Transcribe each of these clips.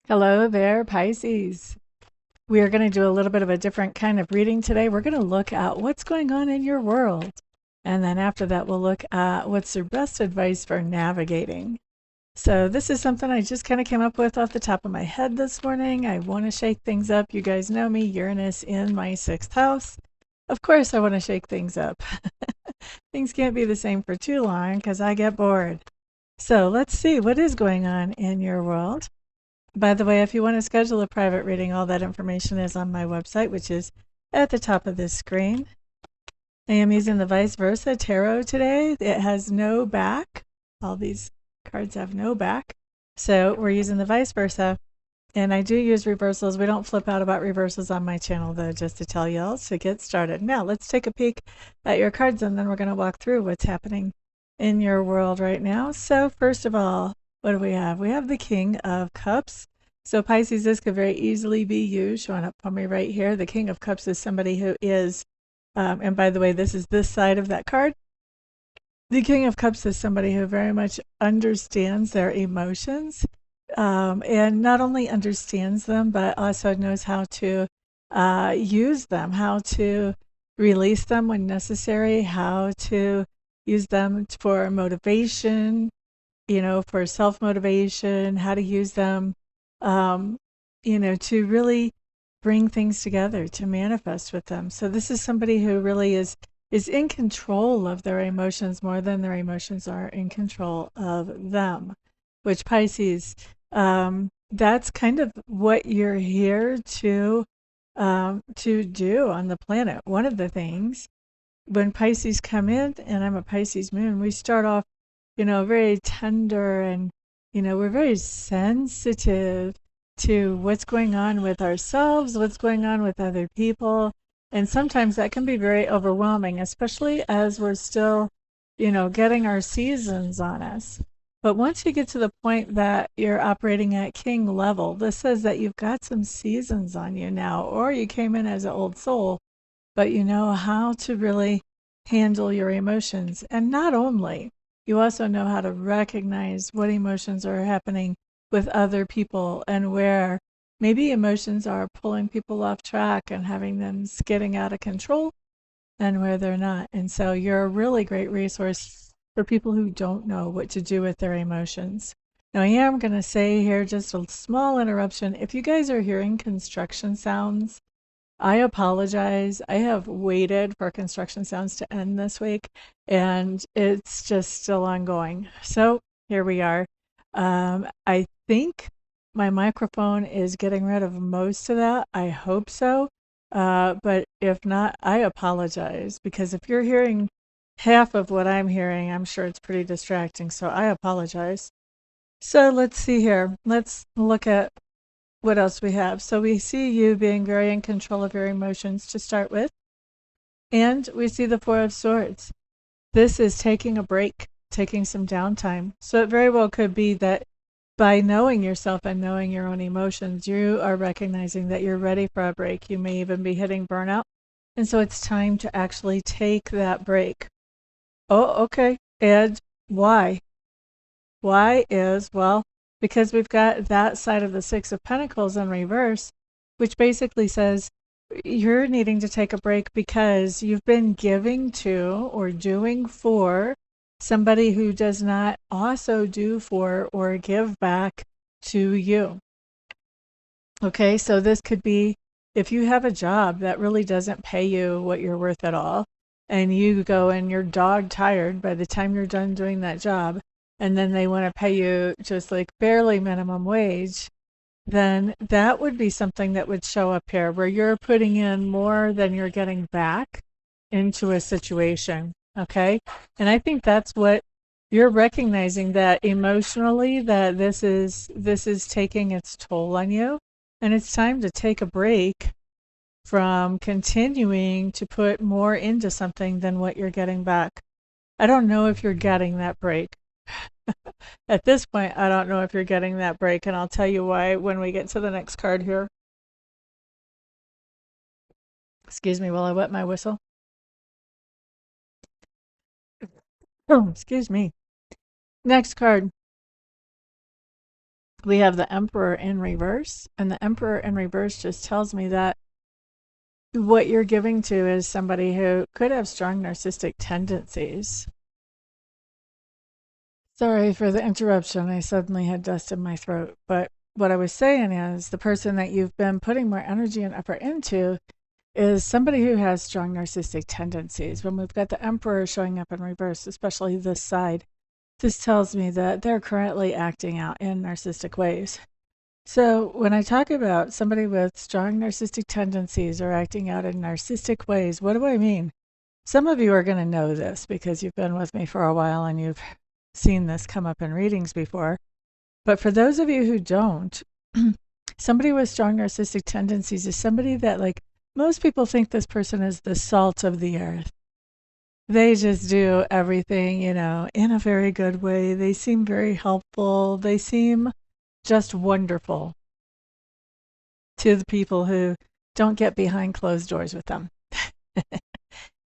Hello there, Pisces. We are going to do a little bit of a different kind of reading today. We're going to look at what's going on in your world. And then after that, we'll look at what's your best advice for navigating. So, this is something I just kind of came up with off the top of my head this morning. I want to shake things up. You guys know me, Uranus in my sixth house. Of course, I want to shake things up. Things can't be the same for too long because I get bored. So, let's see what is going on in your world. By the way, if you want to schedule a private reading, all that information is on my website, which is at the top of this screen. I am using the Vice Versa Tarot today. It has no back. All these cards have no back. So we're using the Vice Versa. And I do use reversals. We don't flip out about reversals on my channel, though, just to tell y'all to get started. Now, let's take a peek at your cards, and then we're going to walk through what's happening in your world right now. So first of all, what do we have? We have the King of Cups. So Pisces, this could very easily be you, showing up for me right here. The King of Cups is somebody who is, and by the way, this is this side of that card. The King of Cups is somebody who very much understands their emotions, and not only understands them, but also knows how to use them, how to release them when necessary, how to use them for motivation, for self-motivation, how to use them, to really bring things together, to manifest with them. So this is somebody who really is in control of their emotions more than their emotions are in control of them, which Pisces, that's kind of what you're here to do on the planet. One of the things when Pisces come in, and I'm a Pisces moon, we start off, very tender, and, we're very sensitive to what's going on with ourselves, what's going on with other people. And sometimes that can be very overwhelming, especially as we're still, getting our seasons on us. But once you get to the point that you're operating at king level, this says that you've got some seasons on you now, or you came in as an old soul, but you know how to really handle your emotions. And not only, you also know how to recognize what emotions are happening with other people and where maybe emotions are pulling people off track and having them getting out of control and where they're not. And so you're a really great resource for people who don't know what to do with their emotions. Now, I am going to say here just a small interruption. If you guys are hearing construction sounds, I apologize. I have waited for construction sounds to end this week, and it's just still ongoing. So here we are. I think my microphone is getting rid of most of that. I hope so. But if not, I apologize, because if you're hearing half of what I'm hearing, I'm sure it's pretty distracting. So I apologize. So let's see here. Let's look at what else we have. So we see you being very in control of your emotions to start with. And we see the Four of Swords. This is taking a break, taking some downtime. So it very well could be that by knowing yourself and knowing your own emotions, you are recognizing that you're ready for a break. You may even be hitting burnout. And so it's time to actually take that break. Oh, okay. And why? Why is, well, because we've got that side of the Six of Pentacles in reverse, which basically says you're needing to take a break because you've been giving to or doing for somebody who does not also do for or give back to you. Okay, so this could be if you have a job that really doesn't pay you what you're worth at all, and you go and you're dog tired by the time you're done doing that job, and then they want to pay you just like barely minimum wage, then that would be something that would show up here where you're putting in more than you're getting back into a situation. Okay. And I think that's what you're recognizing, that emotionally that this is taking its toll on you. And it's time to take a break from continuing to put more into something than what you're getting back. I don't know if you're getting that break. At this point, I don't know if you're getting that break, and I'll tell you why when we get to the next card here. Excuse me while I wet my whistle. Oh, excuse me. Next card. we have the Emperor in reverse, and the Emperor in reverse just tells me that what you're giving to is somebody who could have strong narcissistic tendencies. Sorry for the interruption. I suddenly had dust in my throat. But what I was saying is the person that you've been putting more energy and effort into is somebody who has strong narcissistic tendencies. When we've got the Emperor showing up in reverse, especially this side, this tells me that they're currently acting out in narcissistic ways. So when I talk about somebody with strong narcissistic tendencies or acting out in narcissistic ways, what do I mean? Some of you are going to know this because you've been with me for a while and you've seen this come up in readings before. But for those of you who don't, somebody with strong narcissistic tendencies is somebody that, like, most people think this person is the salt of the earth. They just do everything, in a very good way. They seem very helpful. They seem just wonderful to the people who don't get behind closed doors with them.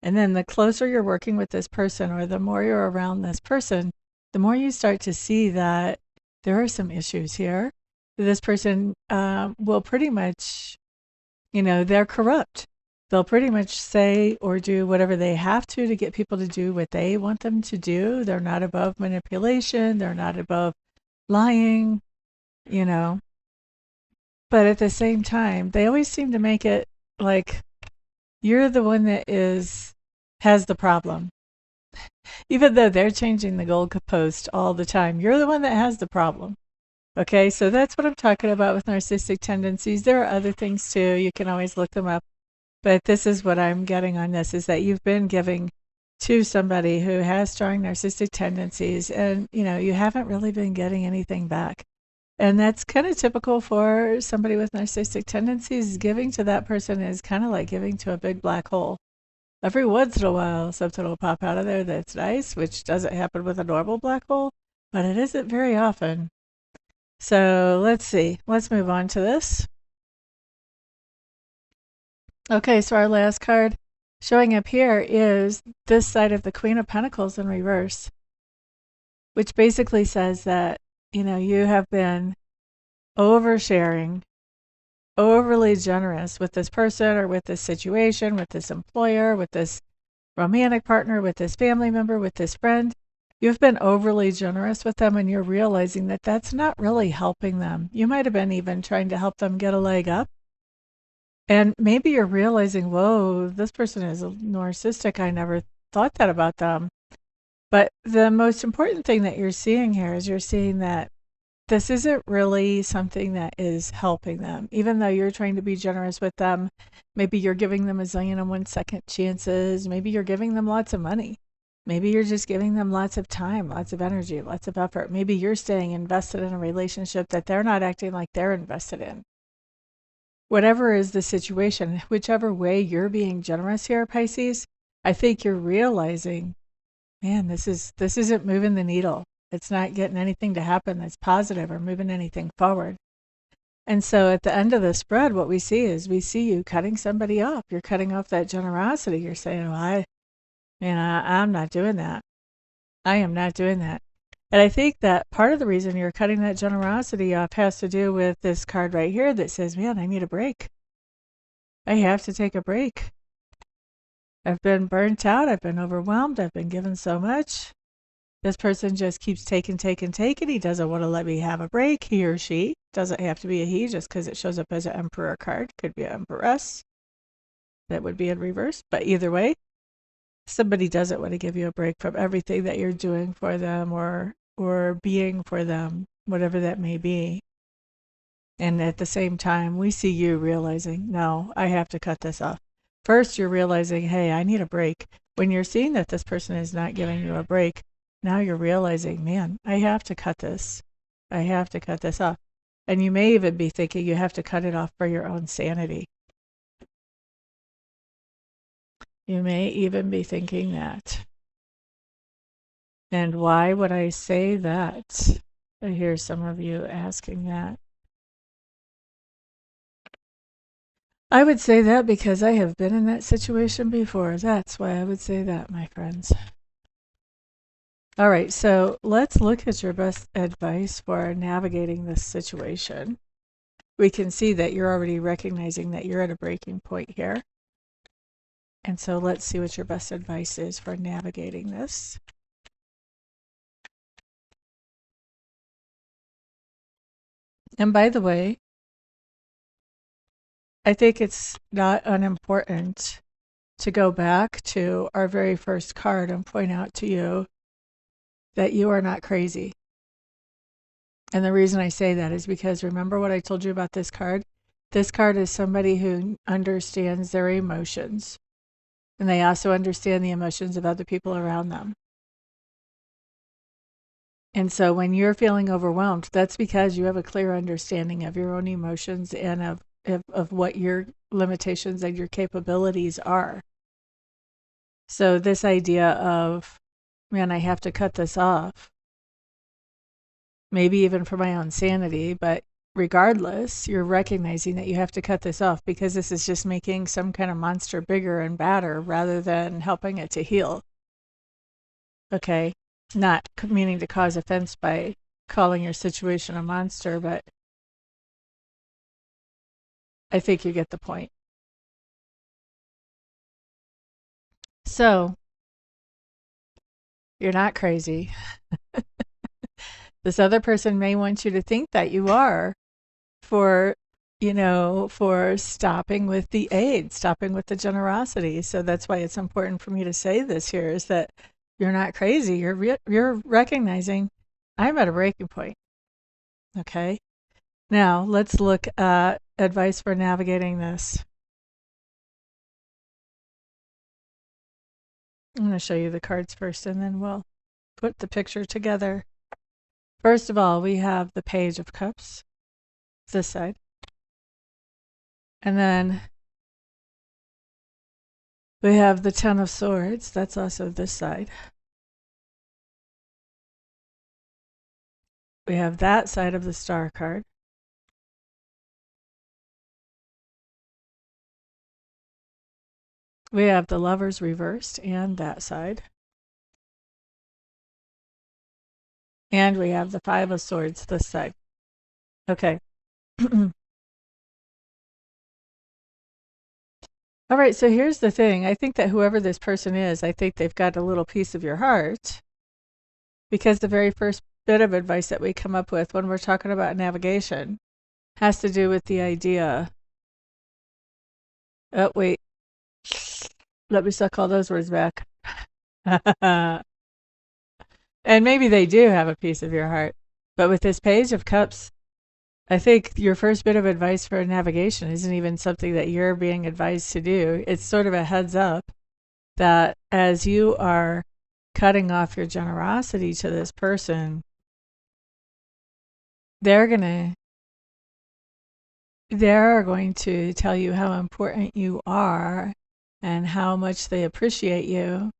And then the closer you're working with this person or the more you're around this person, the more you start to see that there are some issues here. This person will pretty much, they're corrupt. They'll pretty much say or do whatever they have to get people to do what they want them to do. They're not above manipulation. They're not above lying, But at the same time, they always seem to make it like you're the one that has the problem. Even though they're changing the goalpost all the time, you're the one that has the problem. Okay, so that's what I'm talking about with narcissistic tendencies. There are other things too. You can always look them up. But this is what I'm getting on this, is that you've been giving to somebody who has strong narcissistic tendencies and, you haven't really been getting anything back. And that's kind of typical for somebody with narcissistic tendencies. Giving to that person is kind of like giving to a big black hole. Every once in a while, something will pop out of there that's nice, which doesn't happen with a normal black hole, but it isn't very often. So let's see. Let's move on to this. Okay, so our last card showing up here is this side of the Queen of Pentacles in reverse, which basically says that, you have been oversharing, overly generous with this person or with this situation, with this employer, with this romantic partner, with this family member, with this friend. You've been overly generous with them and you're realizing that that's not really helping them. You might have been even trying to help them get a leg up. And maybe you're realizing, whoa, this person is narcissistic. I never thought that about them. But the most important thing that you're seeing here is you're seeing that this isn't really something that is helping them. Even though you're trying to be generous with them, maybe you're giving them a zillion and 1 second chances. Maybe you're giving them lots of money. Maybe you're just giving them lots of time, lots of energy, lots of effort. Maybe you're staying invested in a relationship that they're not acting like they're invested in. Whatever is the situation, whichever way you're being generous here, Pisces, I think you're realizing, man, this isn't moving the needle. It's not getting anything to happen that's positive or moving anything forward. And so at the end of the spread, what we see you cutting somebody off. You're cutting off that generosity. You're saying, well, I'm not doing that. I am not doing that. And I think that part of the reason you're cutting that generosity off has to do with this card right here that says, man, I need a break. I have to take a break. I've been burnt out. I've been overwhelmed. I've been given so much. This person just keeps taking. He doesn't want to let me have a break. He or she. Doesn't have to be a he just because it shows up as an Emperor card. Could be an Empress. That would be in reverse. But either way, somebody doesn't want to give you a break from everything that you're doing for them or being for them, whatever that may be. And at the same time, we see you realizing, no, I have to cut this off. First, you're realizing, hey, I need a break. When you're seeing that this person is not giving you a break, now you're realizing, man, I have to cut this. I have to cut this off. And you may even be thinking you have to cut it off for your own sanity. You may even be thinking that. And why would I say that? I hear some of you asking that. I would say that because I have been in that situation before. That's why I would say that, my friends. All right, so let's look at your best advice for navigating this situation. We can see that you're already recognizing that you're at a breaking point here. And so let's see what your best advice is for navigating this. And by the way, I think it's not unimportant to go back to our very first card and point out to you that you are not crazy. And the reason I say that is because remember what I told you about this card? This card is somebody who understands their emotions, and they also understand the emotions of other people around them. And so when you're feeling overwhelmed, that's because you have a clear understanding of your own emotions and of what your limitations and your capabilities are. So this idea of, man, I have to cut this off, maybe even for my own sanity, but regardless, you're recognizing that you have to cut this off because this is just making some kind of monster bigger and badder rather than helping it to heal. Okay? Not meaning to cause offense by calling your situation a monster, but I think you get the point. So, you're not crazy. This other person may want you to think that you are for, for stopping with the aid, stopping with the generosity. So that's why it's important for me to say this here is that you're not crazy. You're recognizing I'm at a breaking point. Okay. Now let's look at advice for navigating this. I'm going to show you the cards first and then we'll put the picture together. First of all, we have the Page of Cups, this side. And then we have the Ten of Swords, that's also this side. We have that side of the Star card. We have the Lovers reversed and that side. And we have the Five of Swords this side. Okay. All right, so here's the thing. I think that whoever this person is, I think they've got a little piece of your heart because the very first bit of advice that we come up with when we're talking about navigation has to do with the idea. Oh, wait. Let me suck all those words back. And maybe they do have a piece of your heart. But with this Page of Cups, I think your first bit of advice for navigation isn't even something that you're being advised to do. It's sort of a heads up that as you are cutting off your generosity to this person, they're going to tell you how important you are and how much they appreciate you.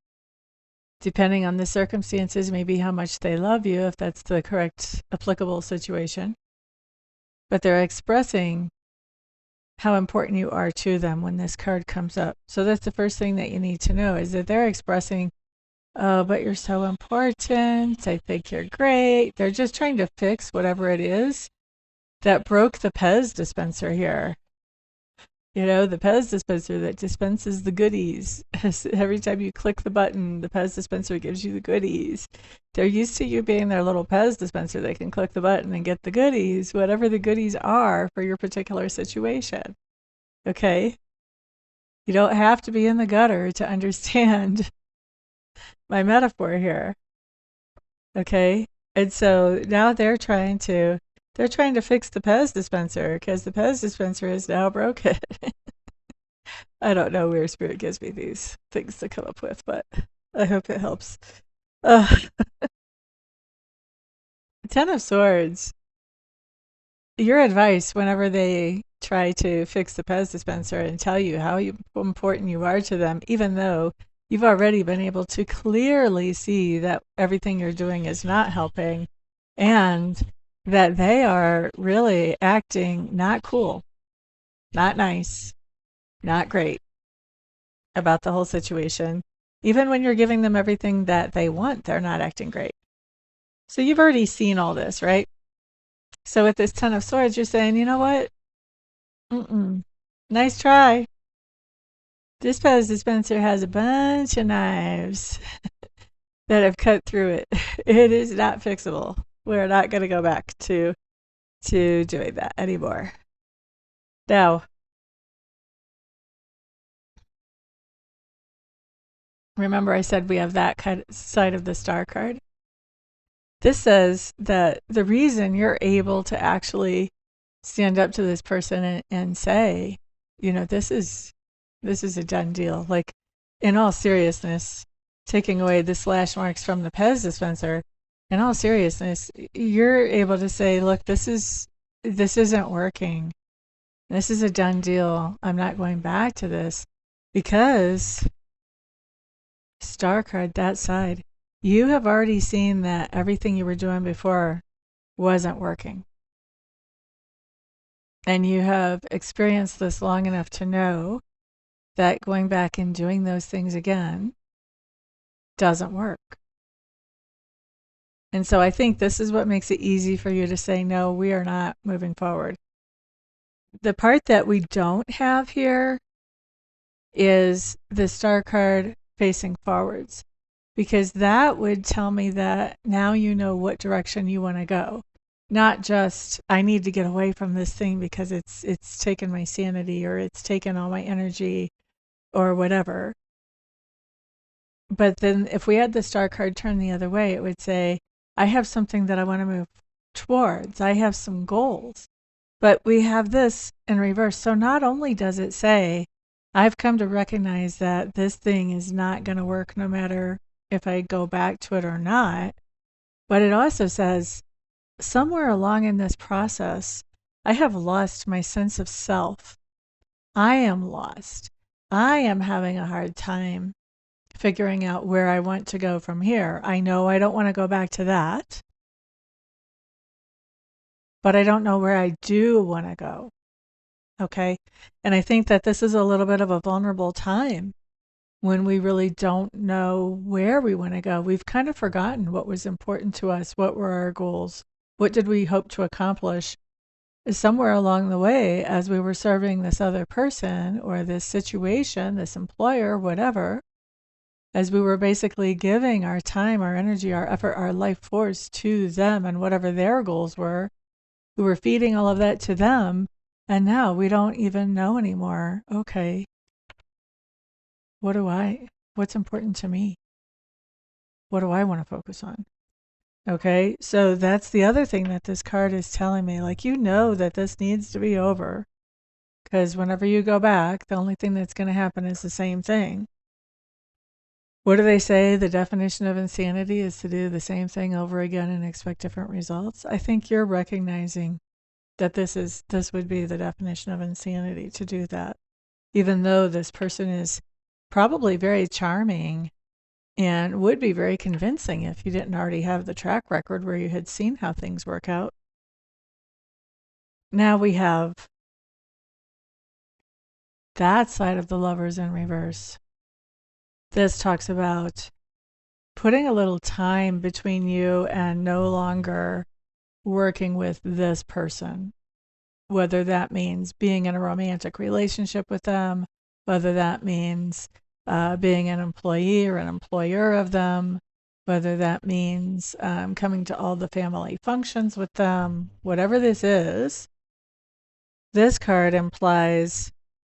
Depending on the circumstances, maybe how much they love you, if that's the correct applicable situation. But they're expressing how important you are to them when this card comes up. So that's the first thing that you need to know is that they're expressing, oh, but you're so important. I think you're great. They're just trying to fix whatever it is that broke the Pez dispenser here. The Pez dispenser that dispenses the goodies. Every time you click the button, the Pez dispenser gives you the goodies. They're used to you being their little Pez dispenser. They can click the button and get the goodies, whatever the goodies are for your particular situation. Okay? You don't have to be in the gutter to understand my metaphor here. Okay? And so now they're trying to fix the Pez dispenser because the Pez dispenser is now broken. I don't know where Spirit gives me these things to come up with, but I hope it helps. Ten of Swords. Your advice whenever they try to fix the Pez dispenser and tell you how important you are to them, even though you've already been able to clearly see that everything you're doing is not helping and that they are really acting not cool, not nice, not great about the whole situation. Even when you're giving them everything that they want, they're not acting great. So you've already seen all this, right? So with this Ten of Swords, you're saying, you know what? Nice try. Dispenser has a bunch of knives that have cut through it. It is not fixable. We're not going to go back to doing that anymore. Now, remember I said we have that kind of side of the Star card? This says that the reason you're able to actually stand up to this person and say, you know, this is a done deal. Like, in all seriousness, taking away the slash marks from the Pez dispenser, in all seriousness, you're able to say, look, this isn't working. This is a done deal. I'm not going back to this, because Star card, that side, you have already seen that everything you were doing before wasn't working. And you have experienced this long enough to know that going back and doing those things again doesn't work. And so I think this is what makes it easy for you to say, no, we are not moving forward. The part that we don't have here is the Star card facing forwards, because that would tell me that now you know what direction you want to go. Not just, I need to get away from this thing because it's taken my sanity, or it's taken all my energy, or whatever. But then if we had the Star card turn the other way, it would say, I have something that I want to move towards. I have some goals. But we have this in reverse. So not only does it say, I've come to recognize that this thing is not going to work no matter if I go back to it or not, but it also says, somewhere along in this process, I have lost my sense of self. I am lost. I am having a hard time figuring out where I want to go from here. I know I don't want to go back to that, but I don't know where I do want to go. Okay? And I think that this is a little bit of a vulnerable time when we really don't know where we want to go. We've kind of forgotten what was important to us. What were our goals? What did we hope to accomplish? Somewhere along the way, as we were serving this other person or this situation, this employer, whatever, as we were basically giving our time, our energy, our effort, our life force to them and whatever their goals were, we were feeding all of that to them. And now we don't even know anymore. Okay, what's important to me? What do I want to focus on? Okay, so that's the other thing that this card is telling me. Like, you know that this needs to be over, because whenever you go back, the only thing that's going to happen is the same thing. What do they say? The definition of insanity is to do the same thing over again and expect different results. I think you're recognizing that this would be the definition of insanity, to do that, even though this person is probably very charming and would be very convincing if you didn't already have the track record where you had seen how things work out. Now we have that side of the Lovers in reverse. This talks about putting a little time between you and no longer working with this person, whether that means being in a romantic relationship with them, whether that means being an employee or an employer of them, whether that means coming to all the family functions with them, whatever this is. This card implies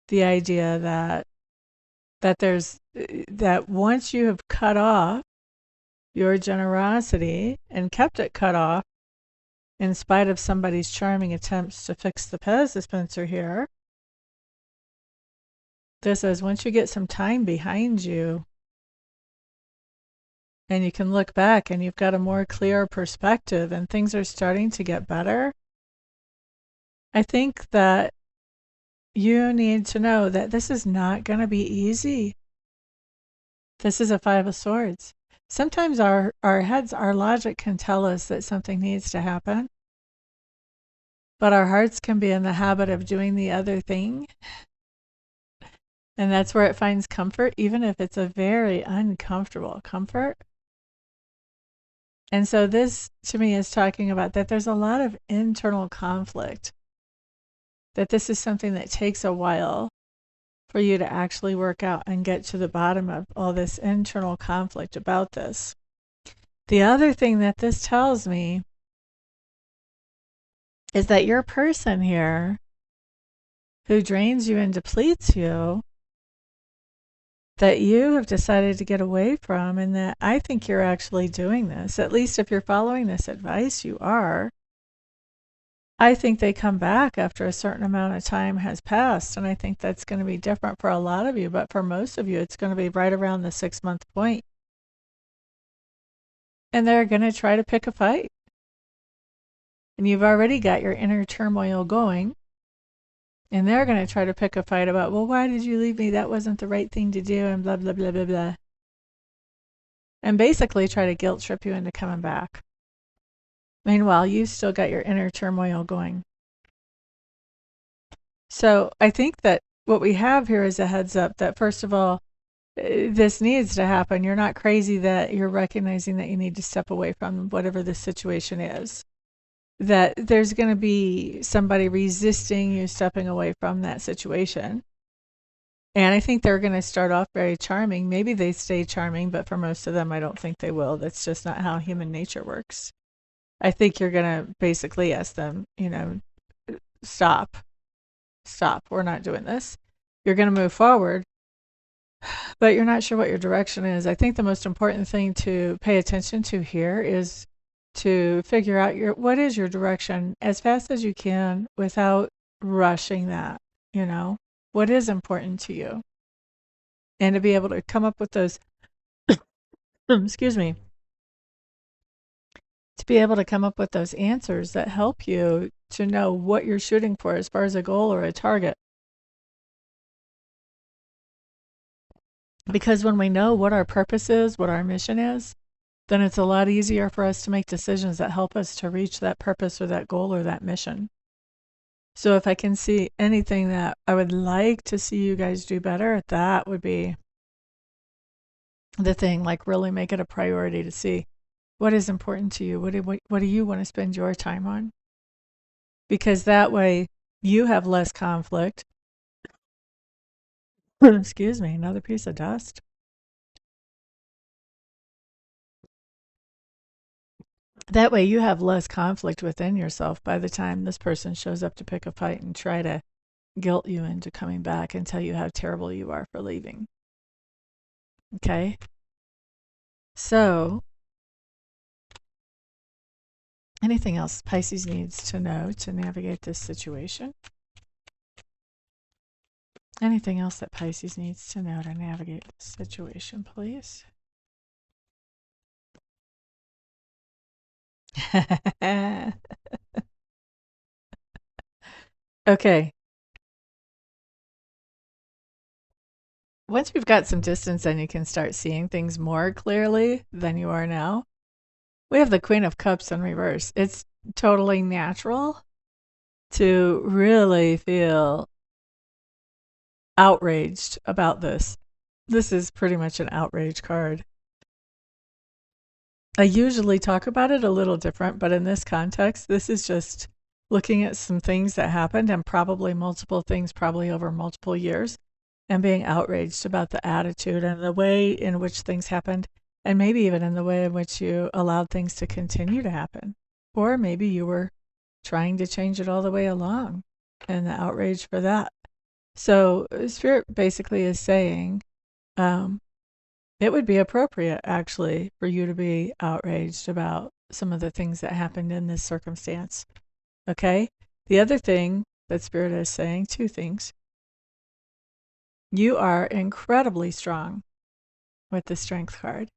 the idea that once you have cut off your generosity and kept it cut off, in spite of somebody's charming attempts to fix the Pez dispenser here, this says once you get some time behind you and you can look back and you've got a more clear perspective and things are starting to get better, I think that you need to know that this is not going to be easy. This is a Five of Swords. Sometimes our heads, our logic can tell us that something needs to happen, but our hearts can be in the habit of doing the other thing. And that's where it finds comfort, even if it's a very uncomfortable comfort. And so this, to me, is talking about that there's a lot of internal conflict, that this is something that takes a while for you to actually work out and get to the bottom of all this internal conflict about this. The other thing that this tells me is that your person here who drains you and depletes you, that you have decided to get away from, and that I think you're actually doing this. At least if you're following this advice, you are. I think they come back after a certain amount of time has passed, and I think that's going to be different for a lot of you, but for most of you, it's going to be right around the 6-month point. And they're going to try to pick a fight. And you've already got your inner turmoil going, and they're going to try to pick a fight about, well, why did you leave me? That wasn't the right thing to do, and blah, blah, blah, blah, blah. And basically try to guilt trip you into coming back. Meanwhile, you've still got your inner turmoil going. So I think that what we have here is a heads up that, first of all, this needs to happen. You're not crazy that you're recognizing that you need to step away from whatever the situation is. That there's going to be somebody resisting you stepping away from that situation. And I think they're going to start off very charming. Maybe they stay charming, but for most of them, I don't think they will. That's just not how human nature works. I think you're going to basically ask them, stop, we're not doing this. You're going to move forward, but you're not sure what your direction is. I think the most important thing to pay attention to here is to figure out what is your direction as fast as you can without rushing that, what is important to you. And to be able to come up with those, excuse me, to be able to come up with those answers that help you to know what you're shooting for as far as a goal or a target. Because when we know what our purpose is, what our mission is, then it's a lot easier for us to make decisions that help us to reach that purpose or that goal or that mission. So if I can see anything that I would like to see you guys do better, that would be the thing. Like, really make it a priority to see what is important to you. What do you want to spend your time on? Because that way you have less conflict. Excuse me, another piece of dust. That way you have less conflict within yourself by the time this person shows up to pick a fight and try to guilt you into coming back and tell you how terrible you are for leaving. Okay? So, anything else Pisces needs to know to navigate this situation? Anything else that Pisces needs to know to navigate this situation, please? Okay. Once you've got some distance and you can start seeing things more clearly than you are now, we have the Queen of Cups in reverse. It's totally natural to really feel outraged about this. This is pretty much an outrage card. I usually talk about it a little different, but in this context, this is just looking at some things that happened, and probably multiple things, probably over multiple years, and being outraged about the attitude and the way in which things happened, and maybe even in the way in which you allowed things to continue to happen. Or maybe you were trying to change it all the way along, and the outrage for that. So Spirit basically is saying, it would be appropriate, actually, for you to be outraged about some of the things that happened in this circumstance. Okay? The other thing that Spirit is saying, two things. You are incredibly strong with the Strength card,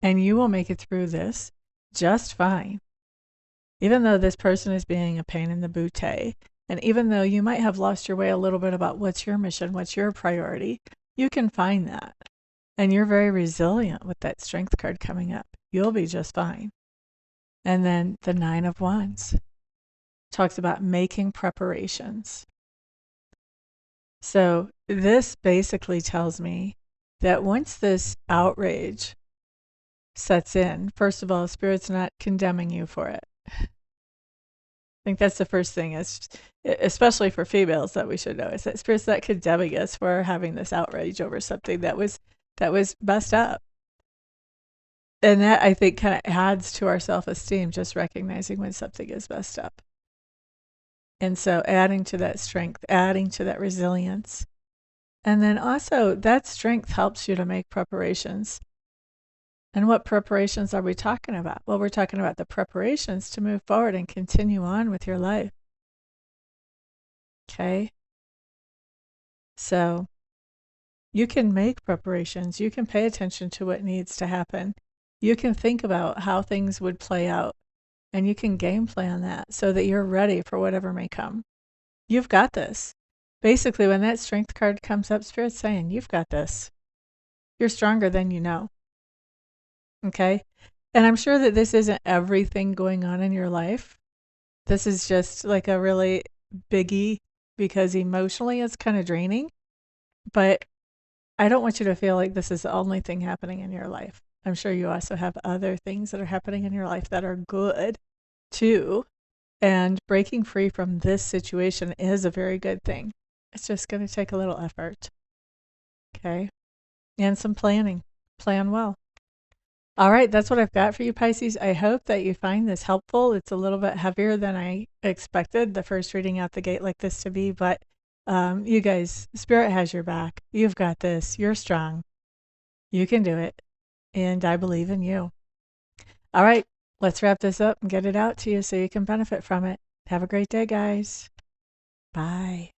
and you will make it through this just fine. Even though this person is being a pain in the bootay, and even though you might have lost your way a little bit about what's your mission, what's your priority, you can find that. And you're very resilient with that Strength card coming up. You'll be just fine. And then the 9 of Wands talks about making preparations. So this basically tells me that once this outrage sets in. First of all, Spirit's not condemning you for it. I think that's the first thing, is especially for females, that we should know, is that Spirit's not condemning us for having this outrage over something that was messed up. And that, I think, kind of adds to our self-esteem, just recognizing when something is messed up. And so adding to that strength, adding to that resilience. And then also that strength helps you to make preparations. And what preparations are we talking about? Well, we're talking about the preparations to move forward and continue on with your life. Okay? So you can make preparations. You can pay attention to what needs to happen. You can think about how things would play out, and you can game plan that so that you're ready for whatever may come. You've got this. Basically, when that strength card comes up, Spirit's saying, you've got this. You're stronger than you know. Okay? And I'm sure that this isn't everything going on in your life. This is just like a really biggie, because emotionally it's kind of draining. But I don't want you to feel like this is the only thing happening in your life. I'm sure you also have other things that are happening in your life that are good too. And breaking free from this situation is a very good thing. It's just going to take a little effort. Okay? And some planning. Plan well. All right, that's what I've got for you, Pisces. I hope that you find this helpful. It's a little bit heavier than I expected the first reading out the gate like this to be, but you guys, Spirit has your back. You've got this. You're strong. You can do it. And I believe in you. All right, let's wrap this up and get it out to you so you can benefit from it. Have a great day, guys. Bye.